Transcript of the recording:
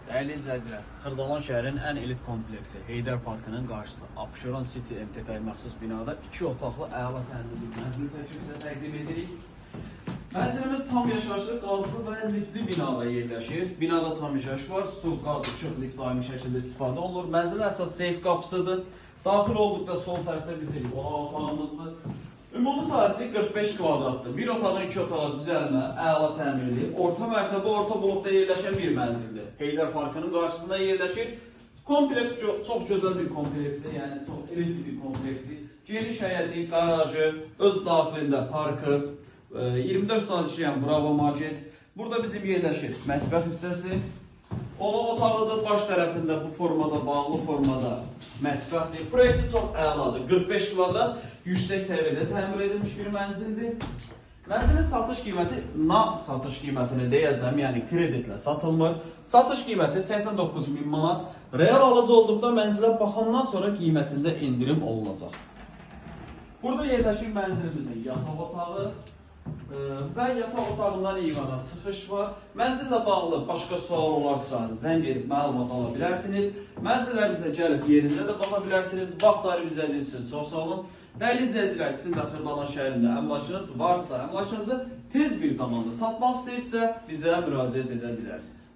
Dəyərli izləyicilər, Xırdalan şəhərinin ən elit kompleksi Heydər Parkının qarşısı Abşeron City MTK-yə məxsus binada 2 otaqlı əla təmizlik mənzili çəkib sizə təqdim edirik. Mənzilimiz tam yaşayışlı, qazlı və liftli binada yerləşir. Binada tam yaşayış var, su, qaz, işıq, lift daimi şəkildə istifadə olunur. Mənzilin əsas seyf qapısıdır. Daxil olduqda sol tərəfdə bir otağımızdır. Ümumi sahəsi 45 kvadratdır. Bir otağın 2 otağa düzəlmə, əla təmirli, orta mərtəbə, orta blokda yerləşən bir mənzildir. Heydər Parkının qarşısında yerləşir. Kompleks çox gözəl bir kompleksdir, yəni çox elit bir kompleksdir. Geniş həyəti, qarajı, öz daxilində parkı, 24 saat işləyən Bravo Market. Burada bizim yerləşir mətbəx hissəsi. Qonaq otağıdır, baş tərəfində bu formada, bağlı formada mətbəxdir. Proyekti çox əladır. 45 kvadrat, yüksək səviyyədə təmir edilmiş bir mənzildir. Mənzilin satış qiyməti nağd satış qiymətini deyəcəm, yəni kreditlə satılmır. Satış qiyməti 89.000 manat. Real alıcı olduqda mənzilə baxandan sonra qiymətində indirim olunacaq. Burada yerləşir mənzilimizin yataq otağı və yataq otağından eyvana çıxış var. Mənzillə bağlı başqa sual olarsa zəng edib məlumat ala bilərsiniz. Mənzillərimizə gəlib yerində də baxa bilərsiniz. Vaxtları izlədiyiniz üçün çox sağ olun. Dəyərli izləyicilər, sizin də Xırdalan şəhərində əmlakınız varsa, əmlakınızı tez bir zamanda satmaq istəyirsə bizə müraciət edə bilərsiniz.